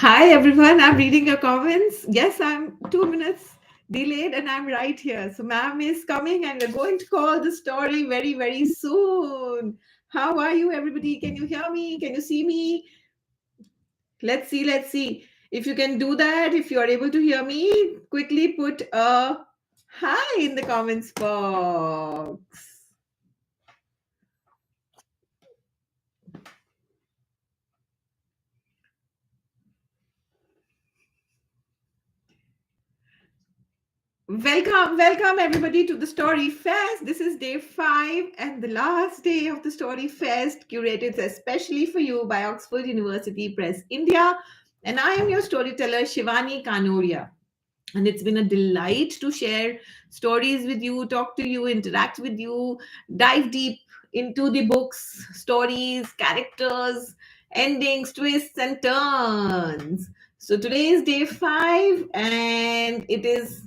Hi everyone, I'm reading your comments. Yes, I'm 2 minutes delayed and I'm right here. So, ma'am is coming and we're going to call the story very, very soon. How are you, everybody? Can you hear me? Can you see me? Let's see. If you can do that, if you are able to hear me, quickly put a hi in the comments box. Welcome everybody to the Story Fest. This is day 5 and the last day of the Story Fest, curated especially for you by Oxford University Press India. And I am your storyteller, Shivani Kanodia. And it's been a delight to share stories with you, talk to you, interact with you, dive deep into the books, stories, characters, endings, twists, and turns. So today is day 5, and it is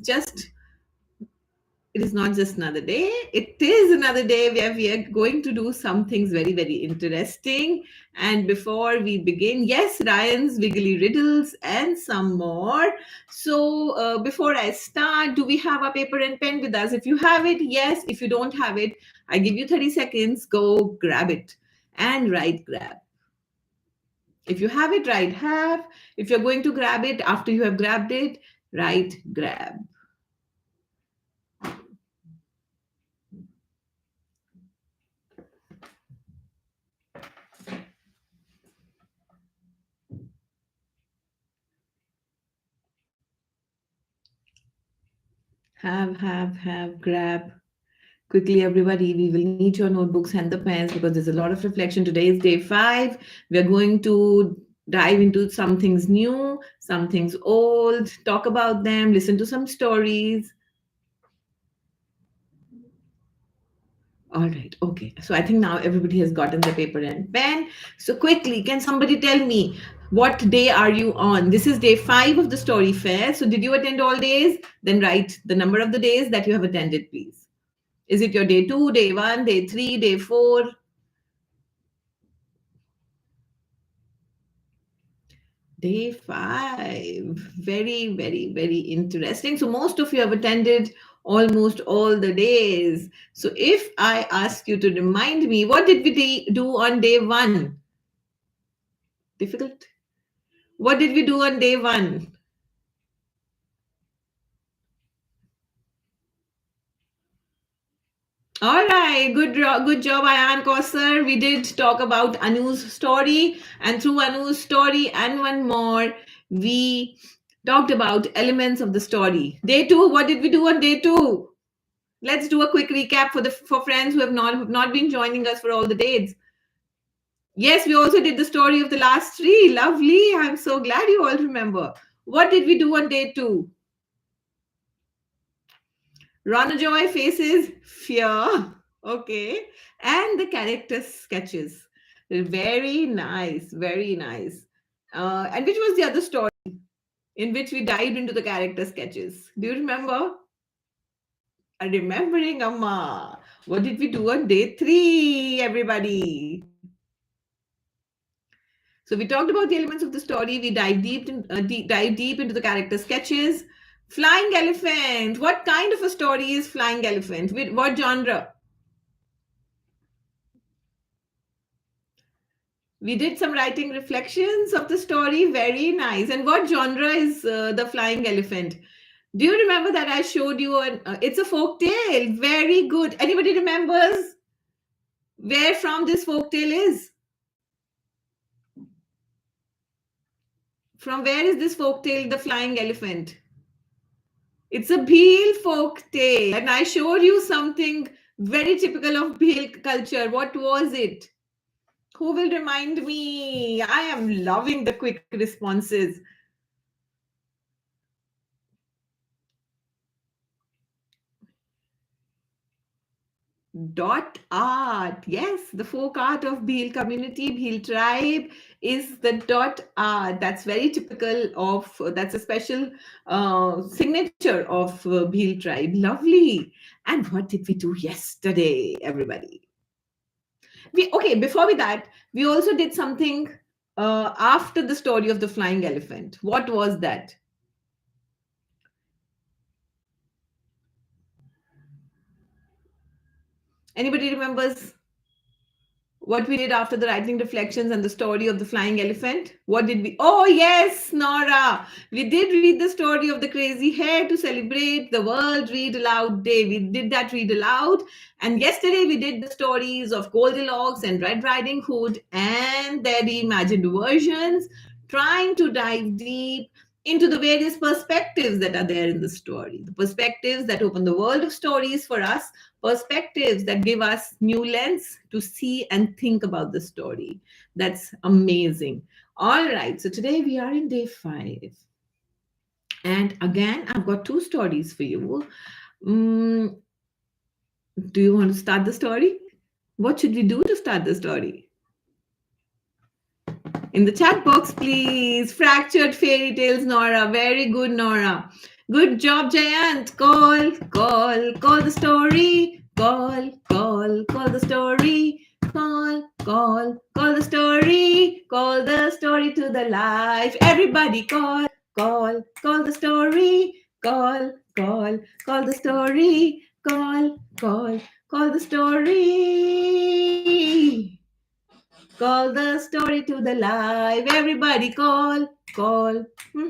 not just another day, it is another day where we are going to do some things very, very interesting. And before we begin, yes, Ryan's wiggly riddles and some more. So, before I start, do we have a paper and pen with us? If you have it, yes. If you don't have it, I give you 30 seconds. Go grab it and write grab. If you have it, write have. If you're going to grab it after you have grabbed it, write grab. Have, grab. Quickly, everybody, we will need your notebooks and the pens because there's a lot of reflection. Today is day 5. We are going to dive into some things new, some things old, talk about them, listen to some stories. All right, okay. So I think now everybody has gotten the paper and pen. So quickly, can somebody tell me what day are you on? This is day 5 of the Story Fair. So did you attend all days? Then write the number of the days that you have attended, please. Is it your day 2, day 1, day 3, day 4? Day 5. Very, very, very interesting. So, most of you have attended almost all the days. So, if I ask you to remind me, what did we do on day 1? Difficult? What did we do on day 1? All right, good job, Ayan Kausar. We did talk about Anu's story, and through Anu's story and one more, we talked about elements of the story. Day 2, what did we do on day 2? Let's do a quick recap for friends who have not been joining us for all the dates. Yes, we also did the story of the last 3. Lovely. I'm so glad you all remember. What did we do on day 2? Joy faces fear. Okay. And the character sketches. Very nice. Very nice. And which was the other story in which we dived into the character sketches? Do you remember? Remembering Amma. What did we do on day 3, everybody? So we talked about the elements of the story. We dive deep into the character sketches. Flying elephant. What kind of a story is Flying Elephant? With what genre? We did some writing reflections of the story. Very nice. And what genre is the Flying Elephant? Do you remember that I showed you? It's a folk tale. Very good. Anybody remembers where from this folk tale is? From where is this folk tale, The Flying Elephant? It's a Bhil folk tale, and I showed you something very typical of Bhil culture. What was it? Who will remind me? I am loving the quick responses. Dot art. Yes, the folk art of Bhil community, Bhil tribe is the dot art. That's very typical of, that's a special signature of Bhil tribe. Lovely. And what did we do yesterday, everybody? Okay, before we that, we also did something after the story of the flying elephant? What was that? Anybody remembers what we did after the writing reflections and the story of the flying elephant? What did we? Oh, yes, Nora. We did read the story of the crazy hare to celebrate the World Read Aloud Day. We did that read aloud. And yesterday we did the stories of Goldilocks and Red Riding Hood and their reimagined versions, trying to dive deep into the various perspectives that are there in the story, the perspectives that open the world of stories for us, perspectives that give us new lens to see and think about the story. That's amazing. All right, so today we are in day 5. And again, I've got 2 stories for you. Mm, do you want to start the story? What should we do to start the story? In the chat box, please. Fractured fairy tales, Nora. Very good, Nora. Good job, Jayant. Call the story. Call the story. Call the story. Call the story to the life. Everybody call the story. Call the story. Call the story. Call the story to the live. Everybody call. Call the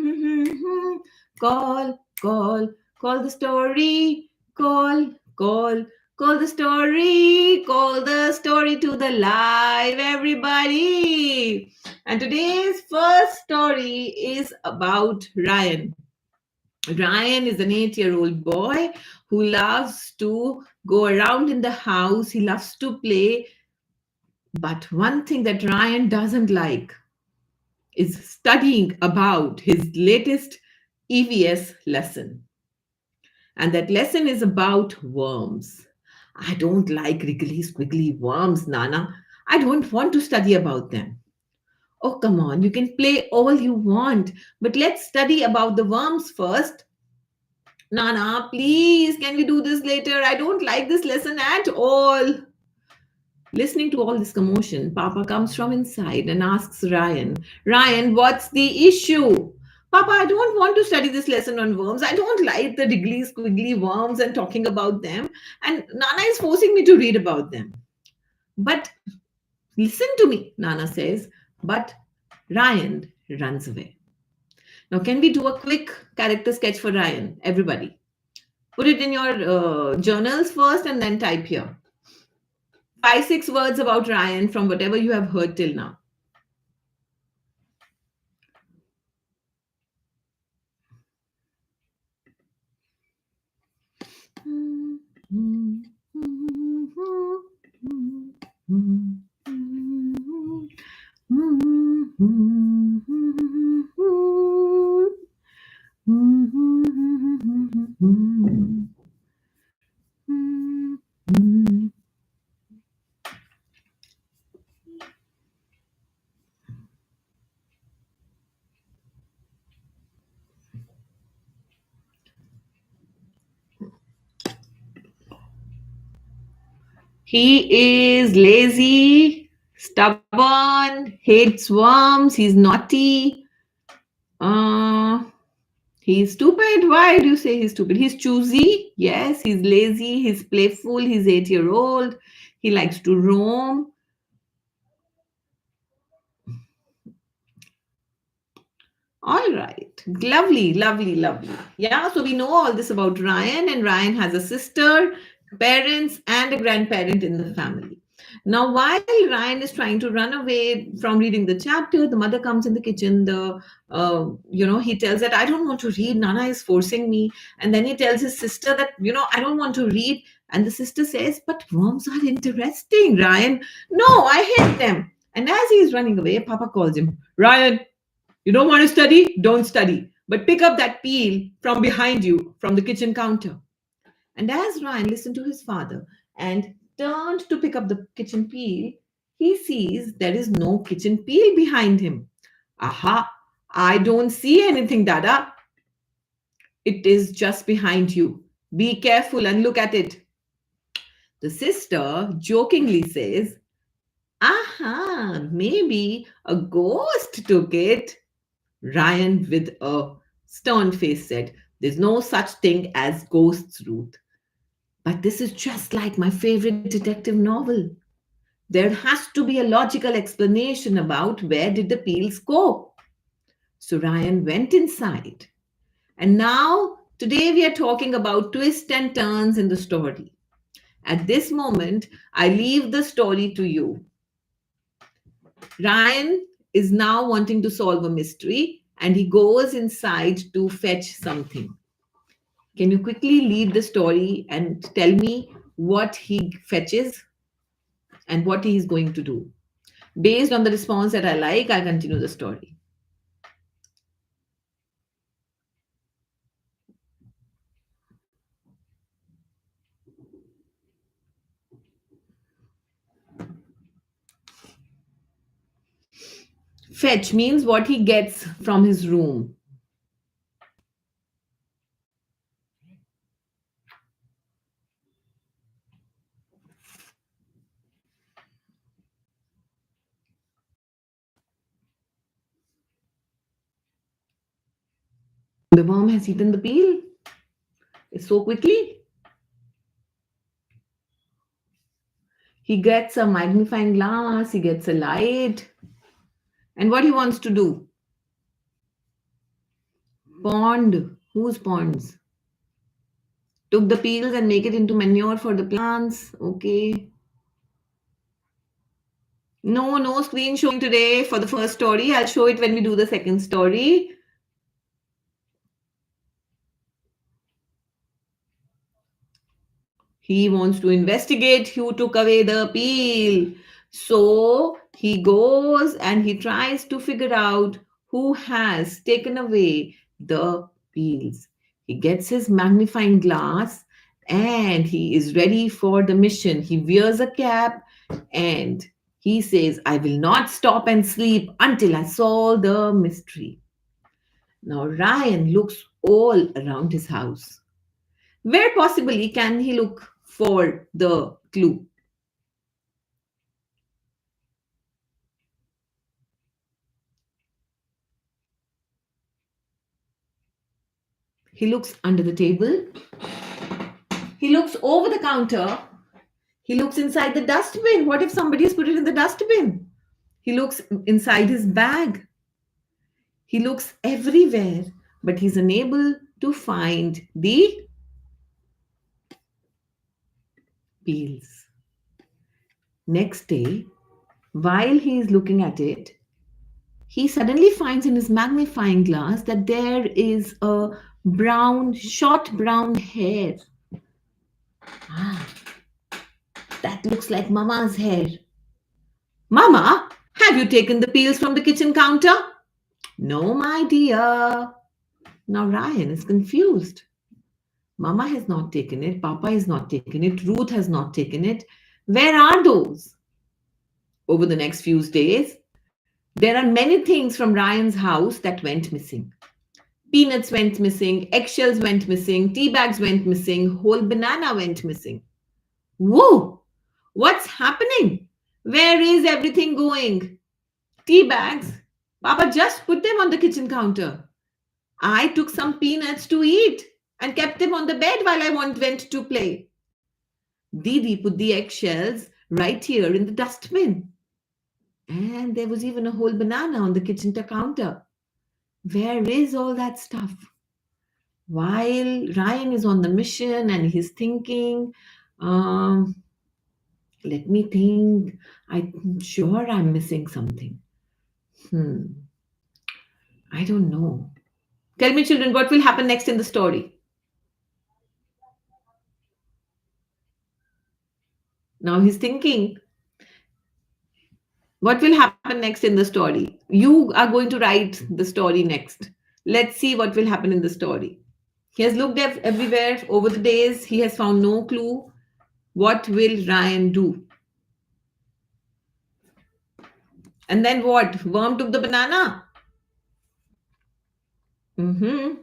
story. Call the story. Call the story to the live. Everybody. And today's first story is about Ryan. Ryan is an 8-year-old boy who loves to go around in the house. He loves to play, but one thing that Ryan doesn't like is studying about his latest EVS lesson. And that lesson is about worms. I don't like wriggly squiggly worms, Nana. I don't want to study about them. Oh, come on, you can play all you want, but let's study about the worms first. Nana, please, can we do this later? I don't like this lesson at all. Listening to all this commotion, Papa comes from inside and asks Ryan, what's the issue? Papa, I don't want to study this lesson on worms. I don't like the wriggly squiggly worms and talking about them. And Nana is forcing me to read about them. But listen to me, Nana says. But Ryan runs away. Now, can we do a quick character sketch for Ryan? Everybody. Put it in your journals first and then type here. 5, 6 words about Ryan from whatever you have heard till now. He is lazy, stubborn, hates worms, he's naughty. He's stupid. Why do you say he's stupid? He's choosy. Yes, he's lazy, he's playful, he's 8-year-old. He likes to roam. All right. Lovely, lovely, lovely. Yeah, so we know all this about Ryan, and Ryan has a sister, parents, and a grandparent in the family. Now, while Ryan is trying to run away from reading the chapter, the mother comes in the kitchen. He tells that I don't want to read. Nana is forcing me, and then he tells his sister that I don't want to read. And the sister says, "But worms are interesting, Ryan." "No, I hate them." And as he is running away, Papa calls him, "Ryan, you don't want to study? Don't study. But pick up that peel from behind you from the kitchen counter." And as Ryan listened to his father and turned to pick up the kitchen peel, he sees there is no kitchen peel behind him. "Aha, I don't see anything, Dada." "It is just behind you. Be careful and look at it." The sister jokingly says, Aha, maybe a ghost took it. Ryan, with a stern face, said, "There's no such thing as ghosts, Ruth. But this is just like my favorite detective novel. There has to be a logical explanation about where did the peels go." So Ryan went inside. And now, today we are talking about twists and turns in the story. At this moment, I leave the story to you. Ryan is now wanting to solve a mystery and he goes inside to fetch something. Can you quickly lead the story and tell me what he fetches and what he is going to do? Based on the response that I like, I'll continue the story. Fetch means what he gets from his room. The worm has eaten the peel so quickly. He gets a magnifying glass, he gets a light, and what he wants to do? Pond. Whose ponds? Took the peels and make it into manure for the plants. Okay. No, no screen showing today for the first story. I'll show it when we do the second story. He wants to investigate who took away the peel. So he goes and he tries to figure out who has taken away the peels. He gets his magnifying glass and he is ready for the mission. He wears a cap and he says, "I will not stop and sleep until I solve the mystery." Now Ryan looks all around his house. Where possibly can he look for the clue? He looks under the table. He looks over the counter. He looks inside the dustbin. What if somebody has put it in the dustbin? He looks inside his bag. He looks everywhere, but he's unable to find the peels. Next day, while he is looking at it, he suddenly finds in his magnifying glass that there is a brown, short brown hair. Ah, that looks like Mama's hair. "Mama, have you taken the peels from the kitchen counter?" "No, my dear." Now Ryan is confused. Mama has not taken it. Papa has not taken it. Ruth has not taken it. Where are those? Over the next few days, there are many things from Ryan's house that went missing. Peanuts went missing, eggshells went missing, tea bags went missing, whole banana went missing. Whoa! What's happening? Where is everything going? Tea bags? Papa just put them on the kitchen counter. I took some peanuts to eat and kept them on the bed while I went to play. Didi put the eggshells right here in the dustbin. And there was even a whole banana on the kitchen counter. Where is all that stuff? While Ryan is on the mission and he's thinking, um, let me think, I'm sure I'm missing something. Hmm, I don't know. Tell me, children, what will happen next in the story? Now he's thinking, what will happen next in the story? You are going to write the story next. Let's see what will happen in the story. He has looked everywhere over the days. He has found no clue. What will Ryan do? And then what? Worm took the banana. Hmm.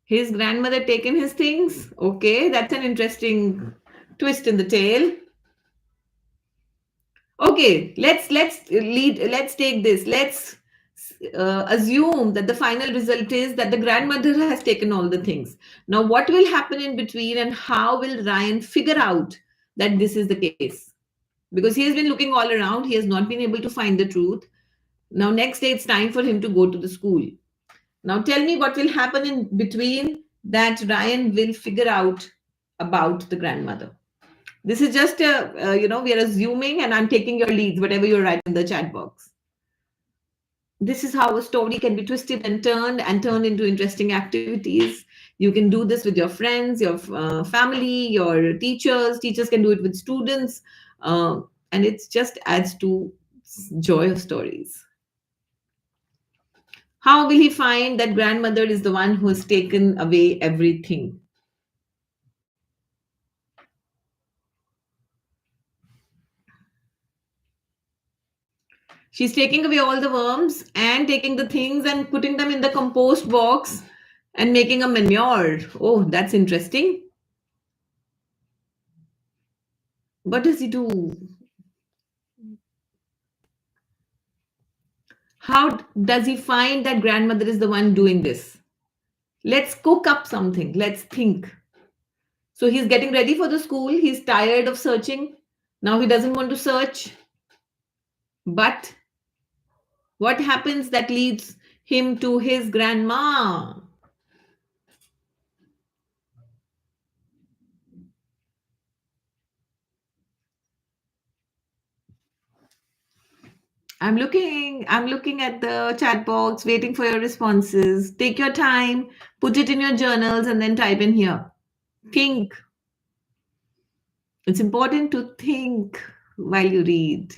His grandmother taken his things. Okay, that's an interesting twist in the tale. Okay, let's take this. Let's assume that the final result is that the grandmother has taken all the things. Now, what will happen in between, and how will Ryan figure out that this is the case? Because he has been looking all around, he has not been able to find the truth. Now, next day, it's time for him to go to the school. Now, tell me what will happen in between that Ryan will figure out about the grandmother. This is just we are assuming, and I'm taking your leads, whatever you write in the chat box. This is how a story can be twisted and turned into interesting activities. You can do this with your friends, your family, your teachers can do it with students, uh, and it just adds to joy of stories. How will he find that grandmother is the one who has taken away everything? She's taking away all the worms and taking the things and putting them in the compost box and making a manure. Oh, that's interesting. What does he do? How does he find that grandmother is the one doing this? Let's cook up something. Let's think. So he's getting ready for the school. He's tired of searching. Now he doesn't want to search. But what happens that leads him to his grandma? I'm looking at the chat box, waiting for your responses. Take your time, put it in your journals, and then type in here. Think. It's important to think while you read.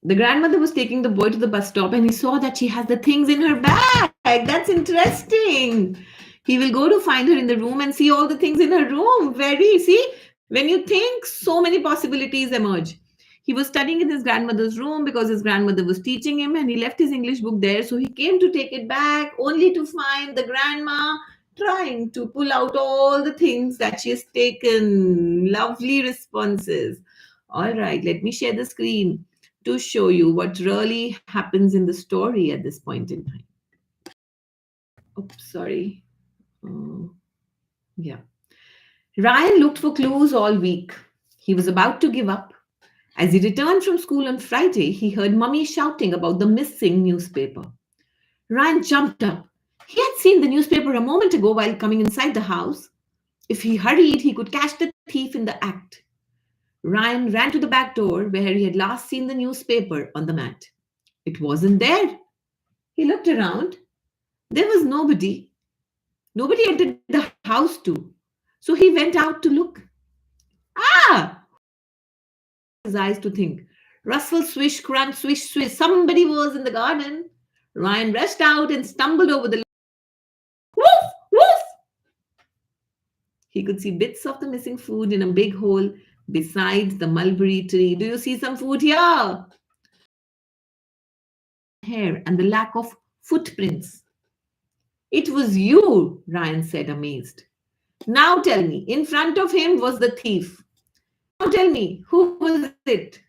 The grandmother was taking the boy to the bus stop and he saw that she has the things in her bag. That's interesting. He will go to find her in the room and see all the things in her room. Very, see, when you think, so many possibilities emerge. He was studying in his grandmother's room because his grandmother was teaching him, and he left his English book there. So he came to take it back only to find the grandma trying to pull out all the things that she has taken. Lovely responses. All right, let me share the screen to show you what really happens in the story at this point in time. Oops, sorry. Uh, yeah. Ryan looked for clues all week. He was about to give up. As he returned from school on Friday, he heard Mummy shouting about the missing newspaper. Ryan jumped up. He had seen the newspaper a moment ago while coming inside the house. If he hurried, he could catch the thief in the act. Ryan ran to the back door where he had last seen the newspaper on the mat. It wasn't there. He looked around. There was nobody. Nobody entered the house too. So he went out to look. Ah! His eyes to think. Rustle, swish, crunch, swish, swish. Somebody was in the garden. Ryan rushed out and stumbled over the. Woof! Woof! He could see bits of the missing food in a big hole beside the mulberry tree. Do you see some food here? Hair and the lack of footprints. It was you, Ryan said, amazed. Now tell me, in front of him was the thief. Now tell me, who was it?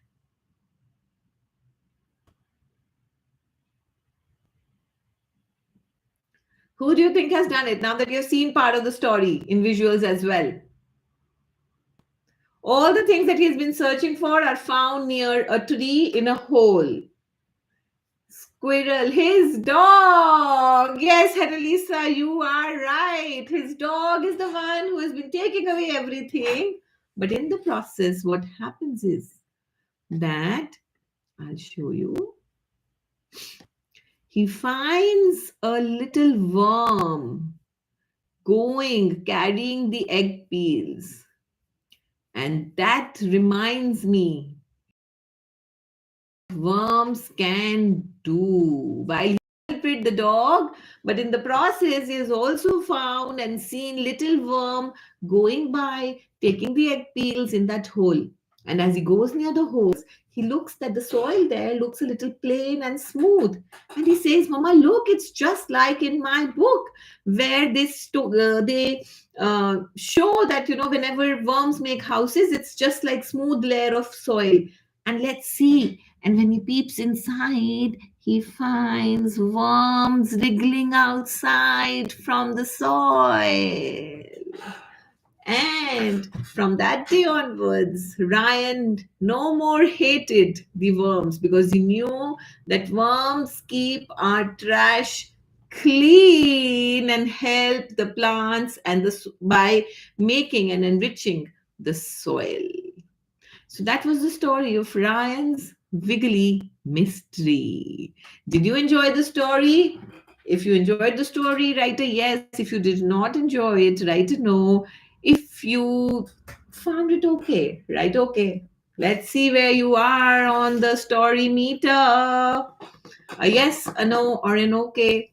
Who do you think has done it now that you've seen part of the story in visuals as well? All the things that he's been searching for are found near a tree in a hole. Squirrel, his dog. Yes, Hedalisa, you are right. His dog is the one who has been taking away everything. But in the process, what happens is that I'll show you. He finds a little worm carrying the egg peels. And that reminds me, worms can do. While he helped the dog, but in the process, he has also found and seen little worm going by, taking the egg peels in that hole. And as he goes near the holes, he looks that the soil there looks a little plain and smooth. And he says, Mama, look, it's just like in my book where they show that, whenever worms make houses, it's just like smooth layer of soil. And let's see. And when he peeps inside, he finds worms wriggling outside from the soil. And from that day onwards, Ryan no more hated the worms because he knew that worms keep our trash clean and help the plants by making and enriching the soil. So that was the story of Ryan's Wiggly Mystery. Did you enjoy the story? If you enjoyed the story, write a yes. If you did not enjoy it, write a no. If you found it okay, write okay. Let's see where you are on the story meter. A yes, a no, or an okay.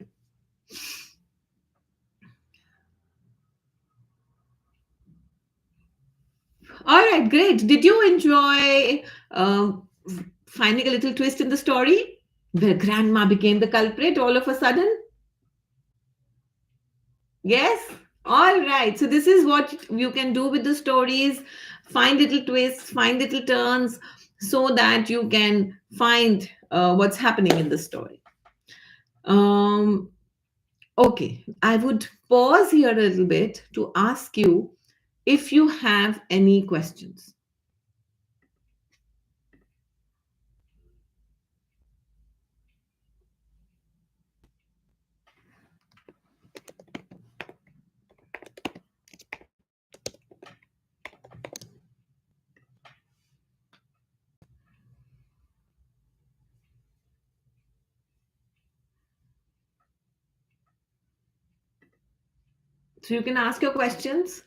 All right, great. Did you enjoy finding a little twist in the story where grandma became the culprit all of a sudden? Yes? All right. So, this is what you can do with the stories, find little twists, find little turns so that you can find what's happening in the story. Um, okay. I would pause here a little bit to ask you if you have any questions. So, you can ask your questions.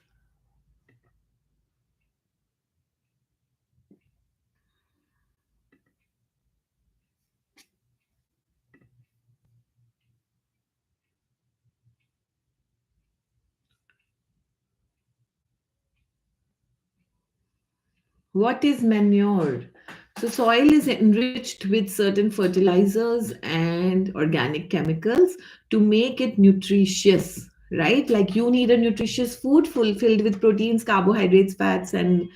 What is manure? So, soil is enriched with certain fertilizers and organic chemicals to make it nutritious, right? Like you need a nutritious food filled with proteins, carbohydrates, fats, and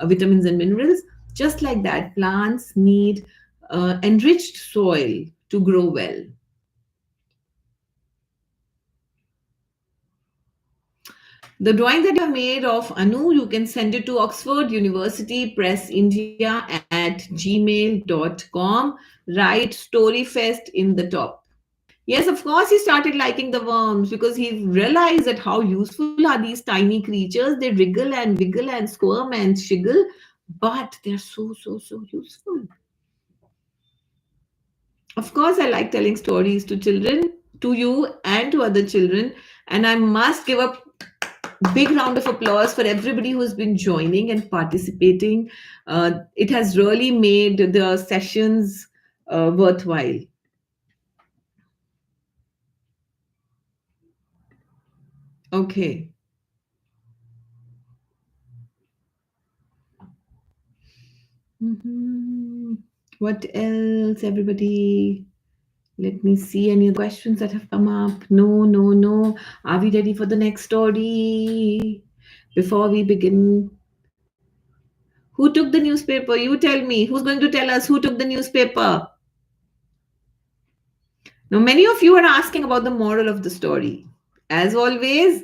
vitamins and minerals. Just like that, plants need enriched soil to grow well. The drawing that you made of Anu, you can send it to Oxford University Press India at gmail.com. Write StoryFest in the top. Yes, of course, he started liking the worms because he realized that how useful are these tiny creatures. They wriggle and wiggle and squirm and shiggle, but they're so, so, so useful. Of course, I like telling stories to children, to you, and to other children. And I must give a big round of applause for everybody who's been joining and participating. It has really made the sessions worthwhile. Okay. Mhm. What else, everybody? Let me see any other questions that have come up. No, no, no. Are we ready for the next story? Before we begin, who took the newspaper? You tell me. Who's going to tell us who took the newspaper? Now, many of you are asking about the moral of the story. As always,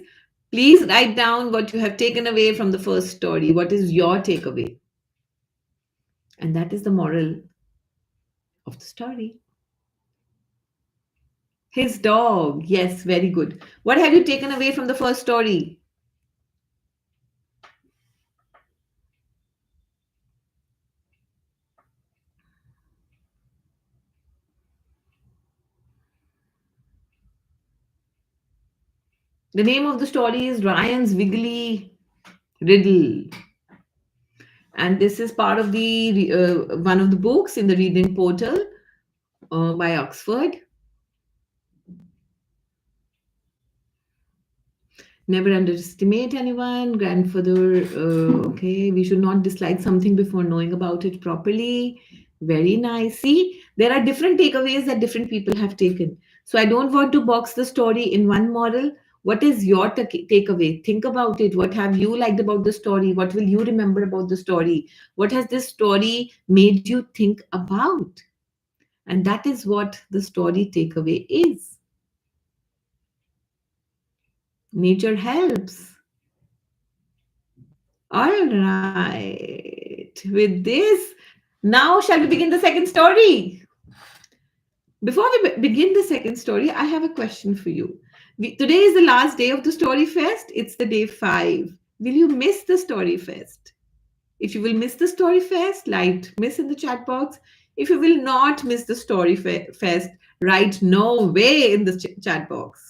please write down what you have taken away from the first story. What is your takeaway? And that is the moral of the story. His dog. Yes, very good. What have you taken away from the first story? The name of the story is Ryan's Wiggly Riddle. And this is part of the one of the books in the reading portal by Oxford. Never underestimate anyone. Grandfather, okay, we should not dislike something before knowing about it properly. Very nice. See, there are different takeaways that different people have taken. So I don't want to box the story in one model. What is your takeaway? Think about it. What have you liked about the story? What will you remember about the story? What has this story made you think about? And that is what the story takeaway is. Nature helps. All right. With this, now shall we begin the second story? Before we begin the second story, I have a question for you. Today is the last day of the Story Fest. It's the day 5. Will you miss the Story Fest? If you will miss the Story Fest, write miss in the chat box. If you will not miss the Story Fest, write no way in the chat box.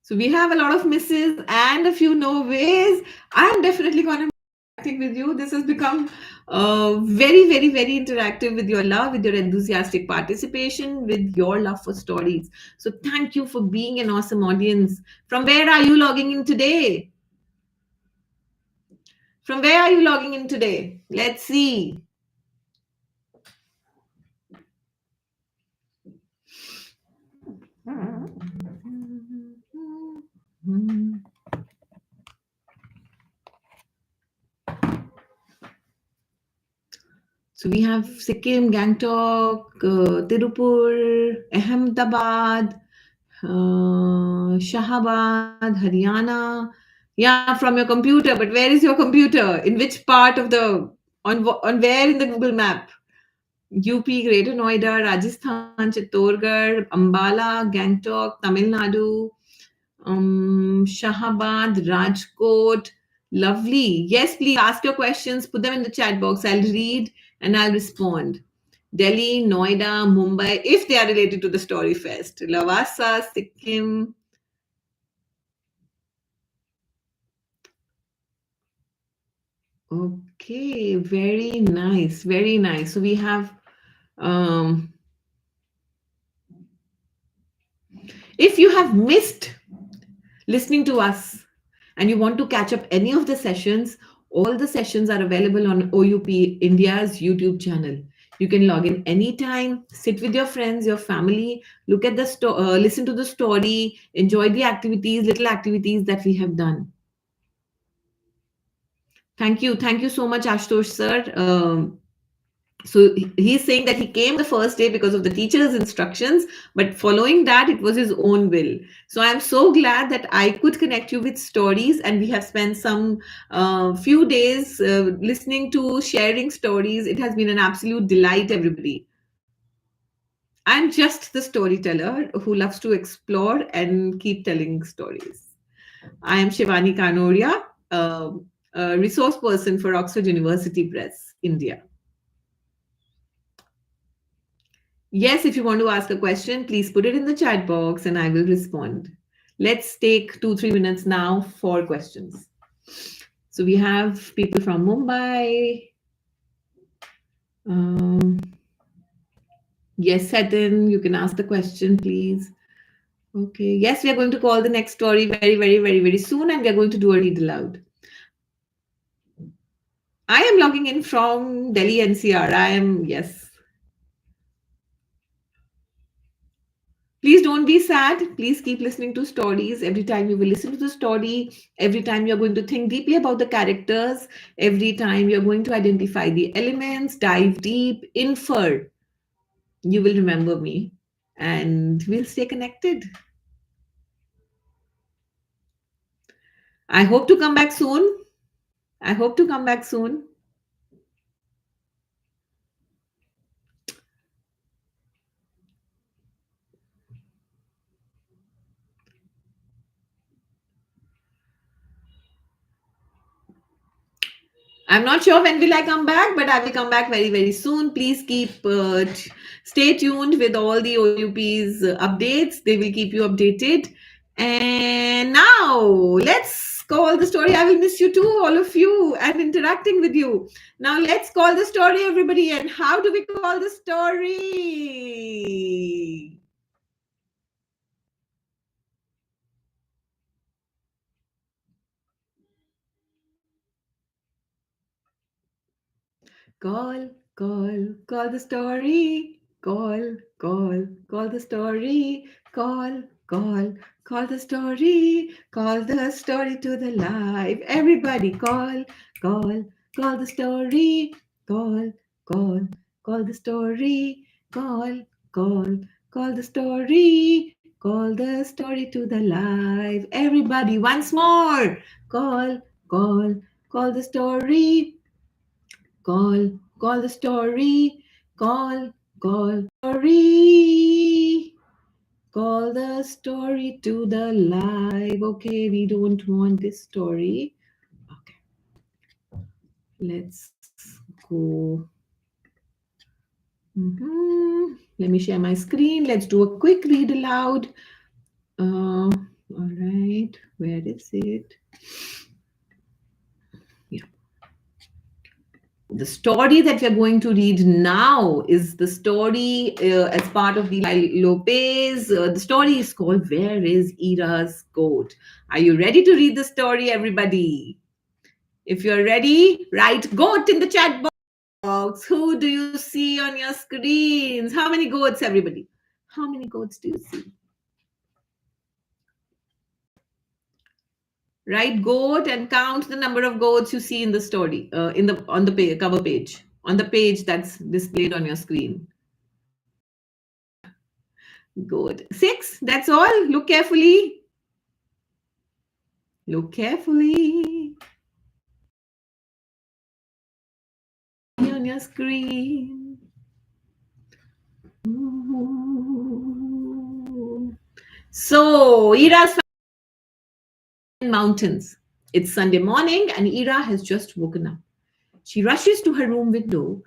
So we have a lot of misses and a few no ways. I'm definitely going to be interacting with you. This has become very, very, very interactive with your love, with your enthusiastic participation, with your love for stories. So thank you for being an awesome audience. From where are you logging in today? From where are you logging in today? Let's see. So we have Sikkim, Gangtok, Tirupur, Ahmedabad, Shahabad, Haryana. Yeah, from your computer. But where is your computer? In which part of the on where in the Google map? UP, Greater Noida, Rajasthan, Chittorgarh, Ambala, Gangtok, Tamil Nadu, Shahabad, Rajkot. Lovely. Yes, please ask your questions. Put them in the chat box. I'll read and I'll respond. Delhi, Noida, Mumbai, if they are related to the Story Fest. Lavasa, Sikkim. Okay, very nice. Very nice. So we have, um, if you have missed listening to us and you want to catch up any of the sessions, all the sessions are available on OUP India's YouTube channel. You can log in anytime, sit with your friends, your family, look at the listen to the story, enjoy the activities, little activities that we have done. Thank you so much, Ashutosh sir. So he's saying that he came the first day because of the teacher's instructions, but following that it was his own will. So I'm so glad that I could connect you with stories, and we have spent some few days listening to sharing stories. It has been an absolute delight, everybody. I'm just the storyteller who loves to explore and keep telling stories. I am Shivani Kanodia, a resource person for Oxford University Press, India. Yes, if you want to ask a question, please put it in the chat box and I will respond. Let's take 2-3 minutes now for questions. So we have people from Mumbai. Yes, Satin, you can ask the question, please. Okay. Yes, we are going to call the next story very, very, very, very soon, and we are going to do a read aloud. I am logging in from Delhi NCR. Yes. Please don't be sad. Please keep listening to stories. Every time you will listen to the story, every time you're going to think deeply about the characters, every time you're going to identify the elements, dive deep, infer, you will remember me and we'll stay connected. I hope to come back soon. I hope to come back soon. I'm not sure when will I come back, but I will come back very, very soon. Please stay tuned with all the OUP's updates. They will keep you updated. And now let's call the story. I will miss you too, all of you, and interacting with you. Now let's call the story, everybody. And how do we call the story? Call the story. Call the story. Call the story. Call the story to the live. Everybody call the story. Call, call, call the story. Call the story. Call the story to the live. Everybody, once more. Call, call the story. Call the story. Story. Call the story to the live. Okay, we don't want this story. Okay, let's go. Let me share my screen. Let's do a quick read aloud. All right, where is it? Yeah. The story that we're going to read now is the story as part of the Lopez. The story is called Where is Ira's Goat? Are you ready to read the story, everybody? If you're ready, write goat in the chat box. Who do you see on your screens? How many goats, everybody? How many goats do you see? Write goat and count the number of goats you see in the story, on the cover page, on the page that's displayed on your screen. Good. 6. That's all. Look carefully. Look carefully on your screen. So, Ira's mountains. It's Sunday morning and Ira has just woken up. She rushes to her room window.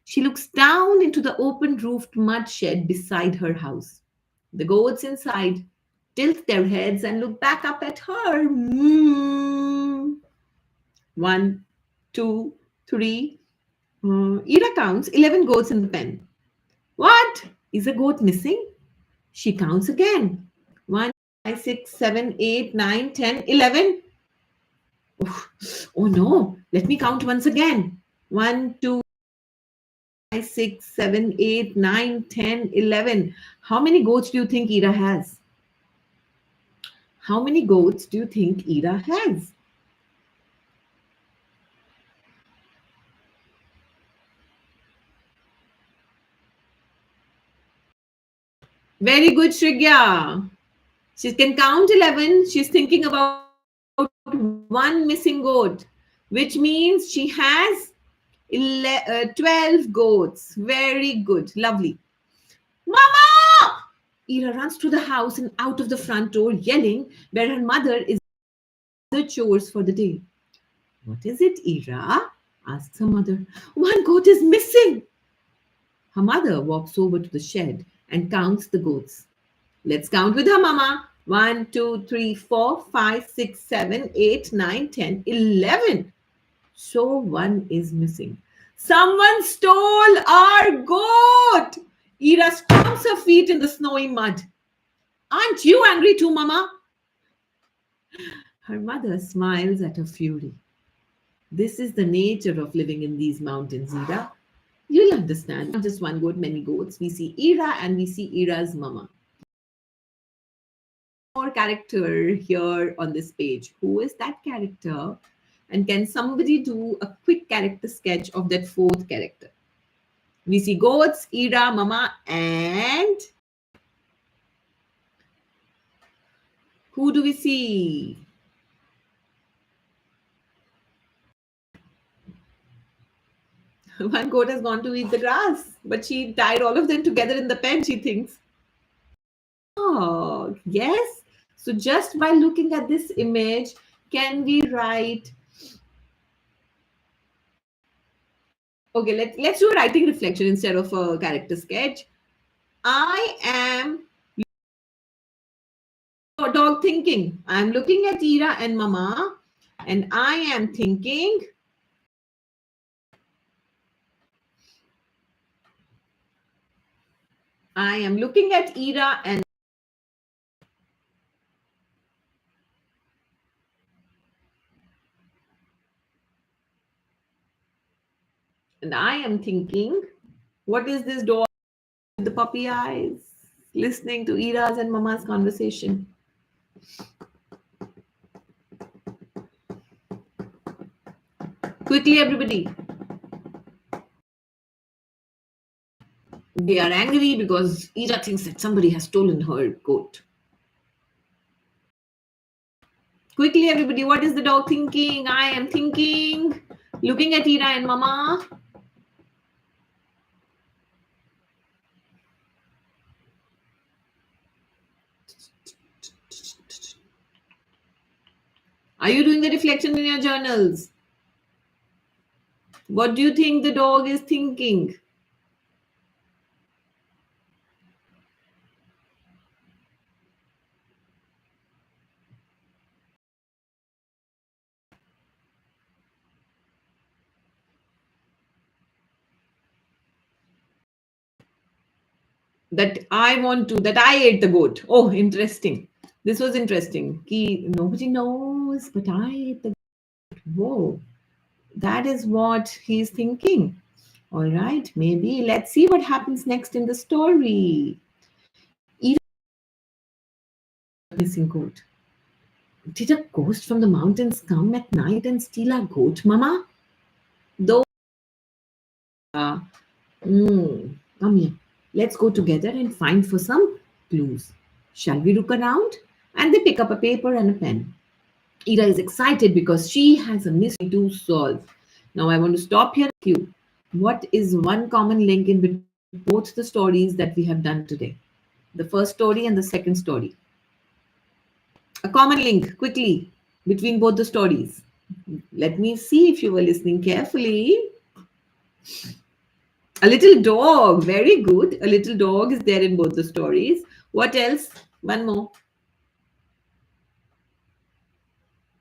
She looks down into the open roofed mud shed beside her house. The goats inside tilt their heads and look back up at her. 1, 2, 3. Ira counts 11 goats in the pen. What? Is a goat missing? She counts again. 1, 5, 6, 7, 8, 9, 10, 11. Oh no, let me count once again. 1, 2, 5, 6, 7, 8, 9, 10, 11. How many goats do you think Ira has? How many goats do you think Ira has? Very good, Shrigya. She can count 11. She's thinking about one missing goat, which means she has 12 goats. Very good. Lovely. Mama! Ira runs to the house and out of the front door, yelling where her mother is the chores for the day. What is it, Ira? Asks her mother. One goat is missing. Her mother walks over to the shed and counts the goats. Let's count with her, Mama. 1, 2, 3, 4, 5, 6, 7, 8, 9, 10, 11. So one is missing. Someone stole our goat. Ira stomps her feet in the snowy mud. Aren't you angry too, Mama? Her mother smiles at her fury. This is the nature of living in these mountains, Ira. You'll understand. Not just one goat, many goats. We see Ira and we see Ira's mama. More character here on this page. Who is that character? And can somebody do a quick character sketch of that fourth character? We see goats, Ira, mama, and who do we see? One goat has gone to eat the grass, but she tied all of them together in the pen, she thinks. Oh, yes. So just by looking at this image, can we write? Okay, let's do a writing reflection instead of a character sketch. I am dog thinking? I'm looking at Ira and Mama, and I am thinking, I am looking at Ira and I am thinking, what is this dog with the puppy eyes? Listening to Ira's and Mama's conversation. Quickly, everybody. They are angry because Ira thinks that somebody has stolen her goat. Quickly, everybody, what is the dog thinking? I am thinking, looking at Ira and Mama. Are you doing the reflection in your journals? What do you think the dog is thinking? That I ate the goat. Oh, interesting. This was interesting. Nobody knows, but I ate the goat. Whoa, that is what he's thinking. All right, maybe let's see what happens next in the story. Even missing goat. Did a ghost from the mountains come at night and steal our goat, Mama? Though, come here. Let's go together and find for some clues. Shall we look around? And they pick up a paper and a pen. Ira is excited because she has a mystery to solve. Now, I want to stop here with you. What is one common link in between both the stories that we have done today? The first story and the second story. A common link, quickly, between both the stories. Let me see if you were listening carefully. A little dog, very good. A little dog is there in both the stories. What else? One more.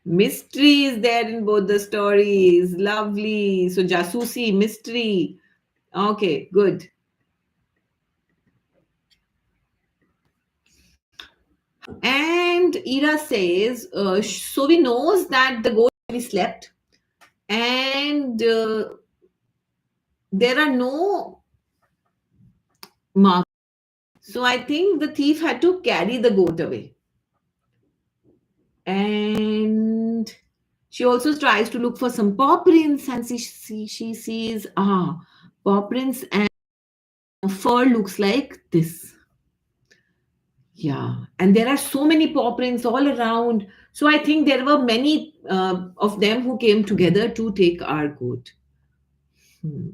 Mystery is there in both the stories. Lovely. So, jasusi, mystery. Okay, good. And Ira says, so we knows that the goat we slept, and there are no marks. So I think the thief had to carry the goat away. And she also tries to look for some paw prints, and she sees paw prints, and fur looks like this. Yeah, and there are so many paw prints all around. So I think there were many of them who came together to take our goat. Hmm.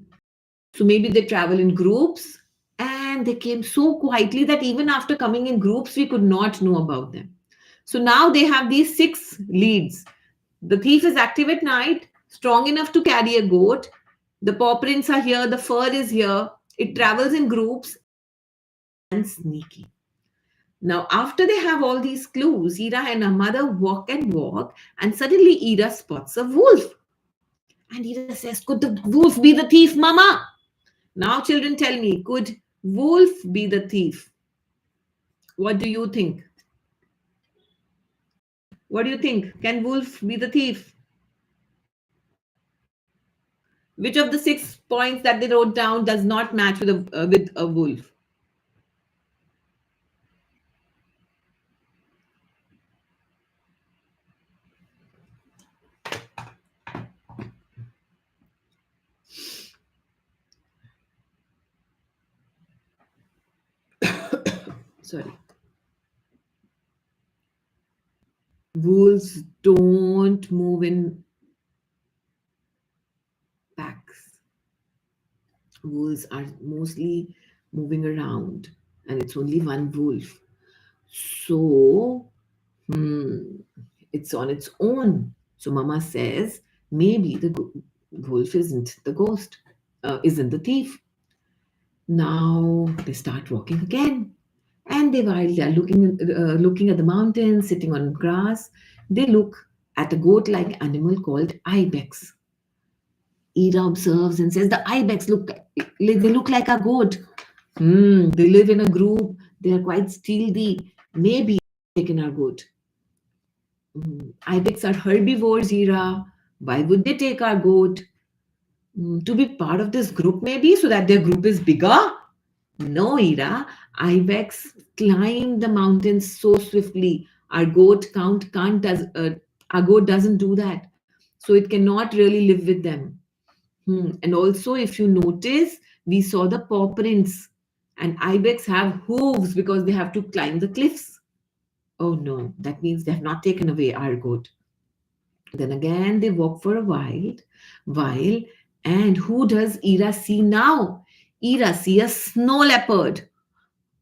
So maybe they travel in groups, and they came so quietly that even after coming in groups, we could not know about them. So now they have these six leads. The thief is active at night, strong enough to carry a goat. The paw prints are here, the fur is here. It travels in groups and sneaky. Now, after they have all these clues, Ira and her mother walk and walk, and suddenly Ira spots a wolf. And Ira says, could the wolf be the thief, Mama? Now, children, tell me, could wolf be the thief? What do you think? What do you think? Can wolf be the thief? Which of the 6 points that they wrote down does not match with a wolf? Sorry. Wolves don't move in packs. Wolves are mostly moving around, and it's only one wolf. So, it's on its own. So, Mama says maybe the wolf isn't the ghost, isn't the thief. Now they start walking again, and And while they are looking at the mountains, sitting on grass, they look at a goat-like animal called ibex. Ida observes and says, "The ibex they look like a goat. They live in a group. They are quite stealthy. Maybe taken our goat. Ibex are herbivores, Ira. Why would they take our goat? To be part of this group, maybe, so that their group is bigger? No, Ira. Ibex climb the mountains so swiftly. Our goat doesn't do that. So it cannot really live with them. And also, if you notice, we saw the paw prints, and ibex have hooves because they have to climb the cliffs. Oh no, that means they have not taken away our goat. Then again, they walk for a while, and who does Ira see now? Ira see a snow leopard.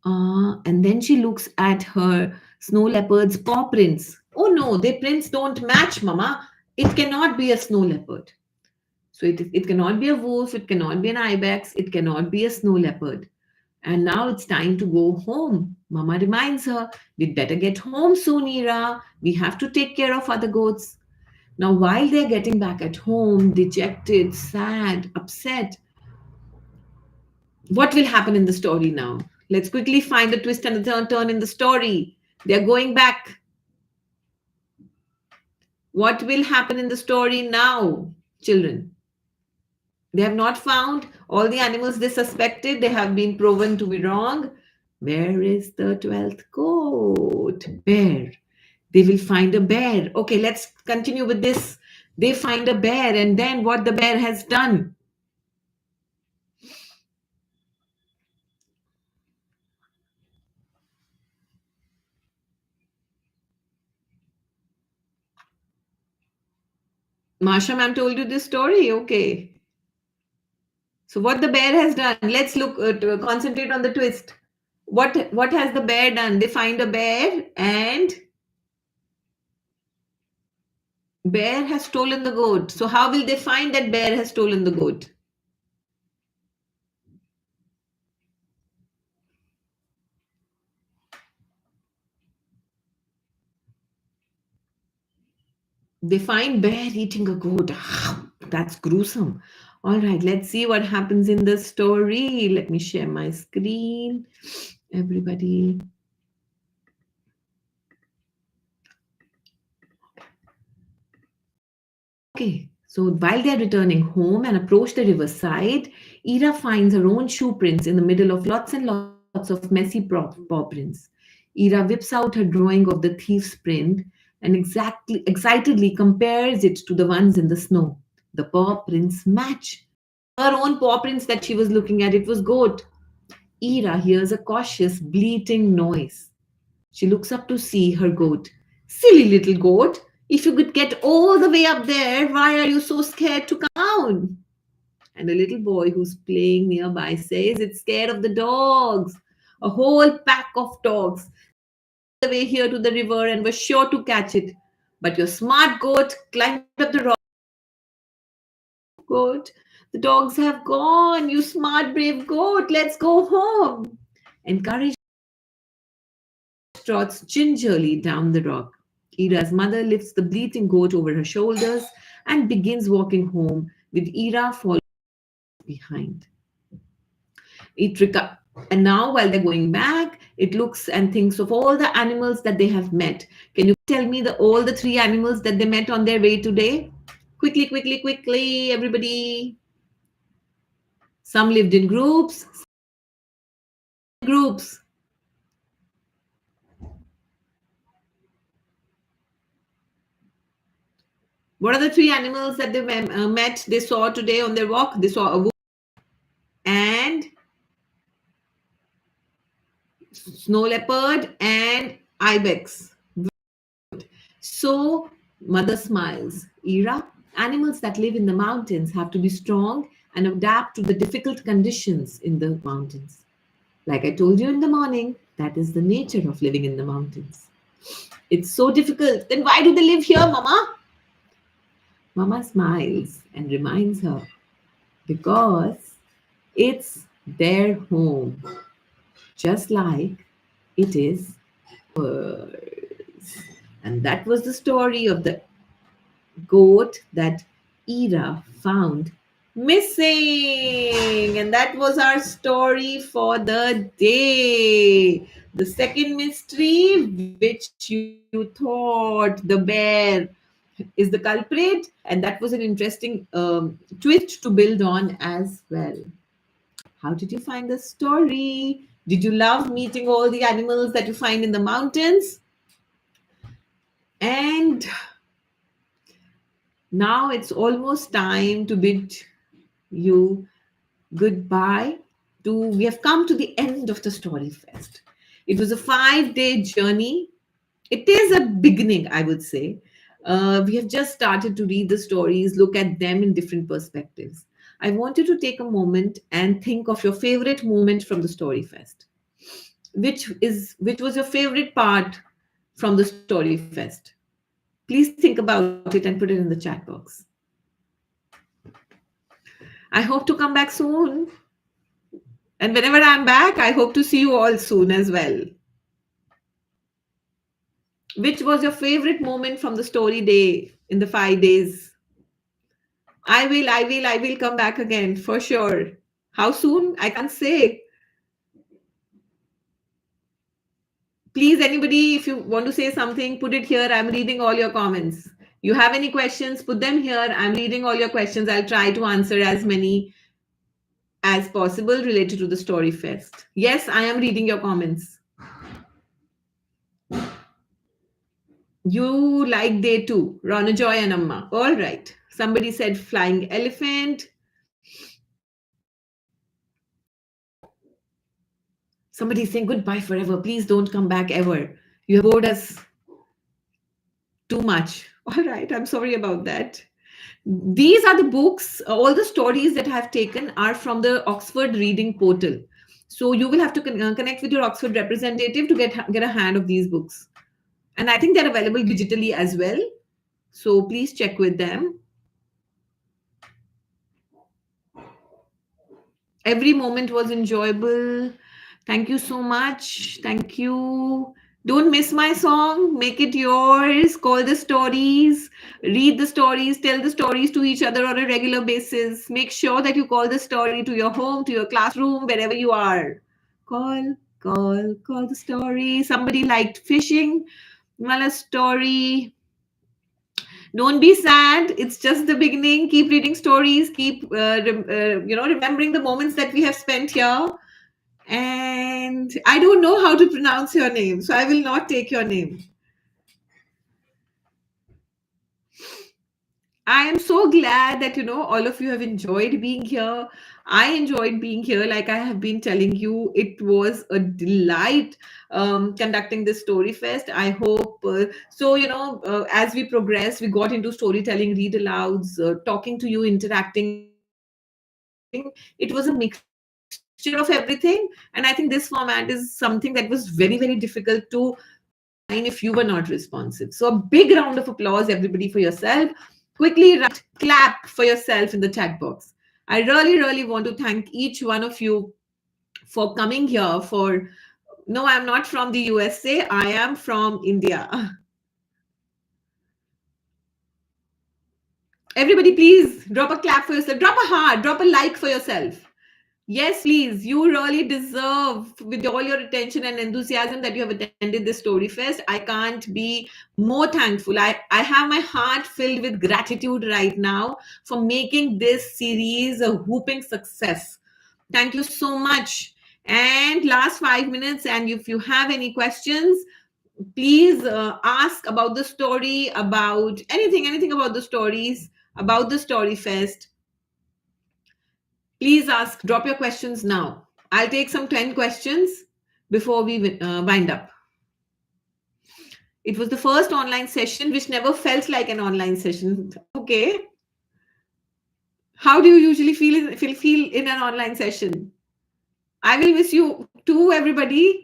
And then she looks at her snow leopard's paw prints. Oh no, their prints don't match, Mama. It cannot be a snow leopard. So it cannot be a wolf, it cannot be an ibex, it cannot be a snow leopard. And now it's time to go home. Mama reminds her, we'd better get home soon, Ira. We have to take care of other goats. Now, while they're getting back at home, dejected, sad, upset, what will happen in the story now? Let's quickly find a twist and a turn in the story. They're going back. What will happen in the story now, children? They have not found all the animals they suspected. They have been proven to be wrong. Where is the 12th goat? Bear. They will find a bear. Okay, let's continue with this. They find a bear, and then what the bear has done. Marsha ma'am told you this story. Okay. So what the bear has done? Let's look to concentrate on the twist. What has the bear done? They find a bear, and bear has stolen the goat. So how will they find that bear has stolen the goat? They find bear eating a goat. That's gruesome. All right, let's see what happens in the story. Let me share my screen. Everybody. Okay, so while they're returning home and approach the riverside, Ira finds her own shoe prints in the middle of lots and lots of messy paw prints. Ira whips out her drawing of the thief's print and excitedly compares it to the ones in the snow. The paw prints match. Her own paw prints that she was looking at, it was goat. Ira hears a cautious bleating noise. She looks up to see her goat. Silly little goat, if you could get all the way up there, why are you so scared to come down? And a little boy who's playing nearby says it's scared of the dogs. A whole pack of dogs the way here to the river and was sure to catch it. But your smart goat climbed up the rock. Goat, the dogs have gone. You smart, brave goat, let's go home. Encouraged, trots gingerly down the rock. Ira's mother lifts the bleating goat over her shoulders and begins walking home, with Ira following behind. It reca- and now, while they're going back, it looks and thinks of all the animals that they have met. Can you tell me all the three animals that they met on their way today? Quickly, quickly, quickly, everybody. Some lived in groups. Groups. What are the three animals that they met? They saw today on their walk. They saw a wolf and snow leopard and ibex. So, mother smiles. Ira, animals that live in the mountains have to be strong and adapt to the difficult conditions in the mountains. Like I told you in the morning, that is the nature of living in the mountains. It's so difficult. Then why do they live here, Mama? Mama smiles and reminds her because it's their home. Just like It is words. And that was the story of the goat that Ira found missing. And that was our story for the day. The second mystery, which you thought the bear is the culprit, and that was an interesting twist to build on as well. How did you find the story? Did you love meeting all the animals that you find in the mountains? And now it's almost time to bid you goodbye. We have come to the end of the Story Fest. It was a 5 day journey. It is a beginning, I would say. We have just started to read the stories, look at them in different perspectives. I want you to take a moment and think of your favorite moment from the Story Fest. Which was your favorite part from the Story Fest? Please think about it and put it in the chat box. I hope to come back soon. And whenever I'm back, I hope to see you all soon as well. Which was your favorite moment from the story day in the 5 days? I will come back again for sure. How soon? I can't say. Please, anybody, if you want to say something, put it here. I'm reading all your comments. You have any questions, put them here. I'm reading all your questions. I'll try to answer as many as possible related to the Story Fest. Yes, I am reading your comments. You like day two, Rana Joy and Amma. All right. Somebody said flying elephant. Somebody's saying goodbye forever. Please don't come back ever. You have bored us too much. All right. I'm sorry about that. These are the books, all the stories that I have taken are from the Oxford Reading Portal. So you will have to connect with your Oxford representative to get a hand of these books. And I think they're available digitally as well. So please check with them. Every moment was enjoyable. Thank you so much. Thank you. Don't miss my song. Make it yours. Call the stories. Read the stories. Tell the stories to each other on a regular basis. Make sure that you call the story to your home, to your classroom, wherever you are. Call the story. Somebody liked fishing. Well, a story. Don't be sad. It's just the beginning. Keep reading stories. Keep remembering the moments that we have spent here. And I don't know how to pronounce your name, so I will not take your name. I am so glad that all of you have enjoyed being here. I enjoyed being here, like I have been telling you. It was a delight conducting this story fest. I hope so. As we progress, we got into storytelling, read alouds, talking to you, interacting. It was a mixture of everything, and I think this format is something that was very, very difficult to design if you were not responsive. So a big round of applause, everybody, for yourself. Quickly write clap for yourself in the chat box. I really, really want to thank each one of you for coming here. No, I'm not from the USA. I am from India. Everybody, please drop a clap for yourself. Drop a heart. Drop a like for yourself. Yes, please. You really deserve, with all your attention and enthusiasm that you have attended this Story Fest. I can't be more thankful. I have my heart filled with gratitude right now for making this series a whooping success. Thank you so much. And last 5 minutes, and if you have any questions, please ask about the story, about anything about the stories, about the Story Fest. Please ask, drop your questions now. I'll take some 10 questions before we wind up. It was the first online session which never felt like an online session. Okay. How do you usually feel in an online session? I will miss you too, everybody.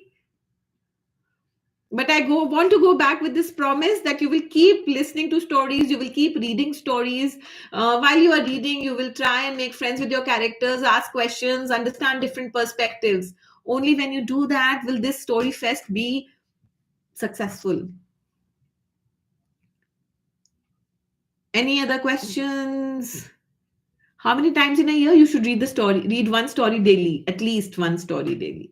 But I want to go back with this promise that you will keep listening to stories, you will keep reading stories. While you are reading, you will try and make friends with your characters, ask questions, understand different perspectives. Only when you do that will this story fest be successful. Any other questions? How many times in a year you should read one story daily, at least one story daily?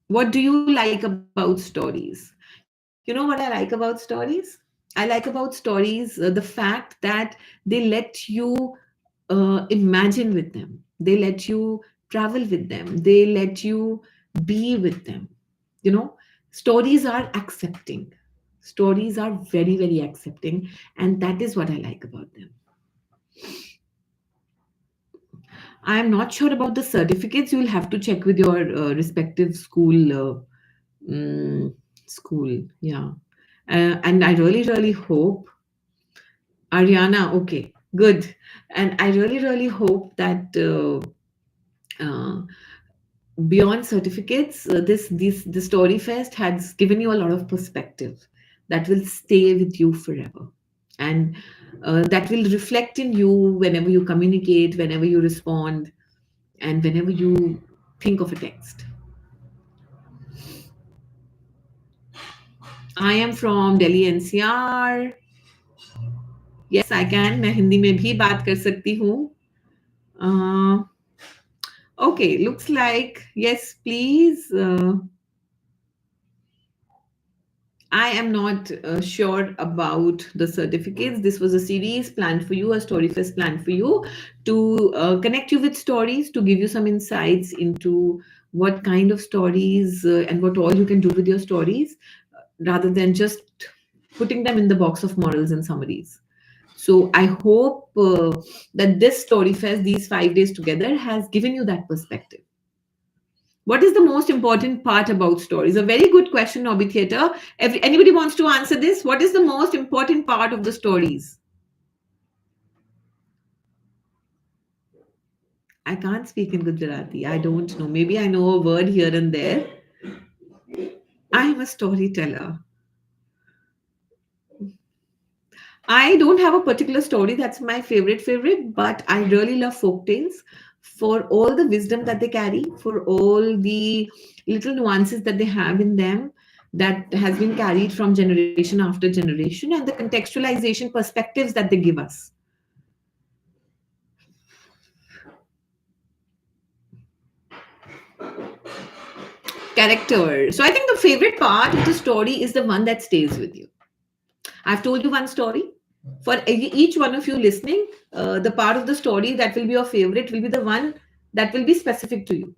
What do you like about stories? You know what I like about stories? I like about stories the fact that they let you imagine with them, they let you travel with them, they let you be with them. You know, stories are accepting. Stories are very, very accepting, and that is what I like about them. I am not sure about the certificates. You will have to check with your respective mm, school. Yeah. And I really, really hope, Ariana, okay, good. And I really, really hope that uh, beyond certificates, the Story Fest has given you a lot of perspective that will stay with you forever. And that will reflect in you whenever you communicate, whenever you respond, and whenever you think of a text. I am from Delhi NCR. Yes, I can. मैं हिंदी में भी बात कर सकती हूँ. Uh, okay, looks like yes, please. I am not sure about the certificates. This was a series planned for you, a story fest planned for you to connect you with stories, to give you some insights into what kind of stories and what all you can do with your stories, rather than just putting them in the box of morals and summaries. So I hope that this story fest, these 5 days together, has given you that perspective. What is the most important part about stories? A very good question, Nobby Theatre. Anybody wants to answer this? What is the most important part of the stories? I can't speak in Gujarati. I don't know. Maybe I know a word here and there. I am a storyteller. I don't have a particular story that's my favorite, but I really love folk tales for all the wisdom that they carry, for all the little nuances that they have in them that has been carried from generation after generation, and the contextualization perspectives that they give us. Character. So I think the favorite part of the story is the one that stays with you. I've told you one story. For each one of you listening, the part of the story that will be your favorite will be the one that will be specific to you.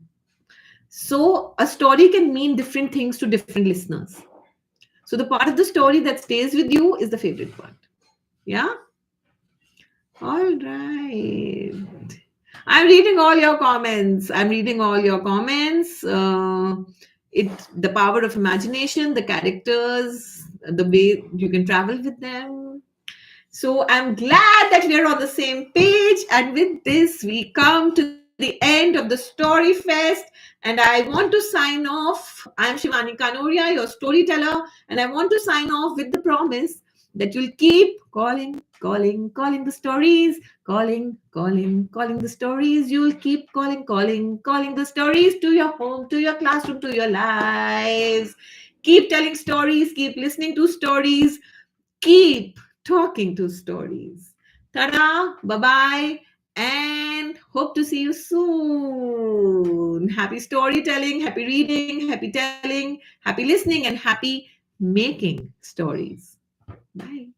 So a story can mean different things to different listeners. So the part of the story that stays with you is the favorite part. Yeah? All right. I'm reading all your comments. I'm reading all your comments. The power of imagination, the characters, the way you can travel with them. So I'm glad that we're on the same page. And with this, we come to the end of the Story Fest. And I want to sign off. I'm Shivani Kanodia, your storyteller. And I want to sign off with the promise that you'll keep calling the stories, calling the stories. You'll keep calling the stories to your home, to your classroom, to your lives. Keep telling stories, keep listening to stories, keep talking to stories. Ta-da, bye-bye, and hope to see you soon. Happy storytelling, happy reading, happy telling, happy listening, and happy making stories. Bye.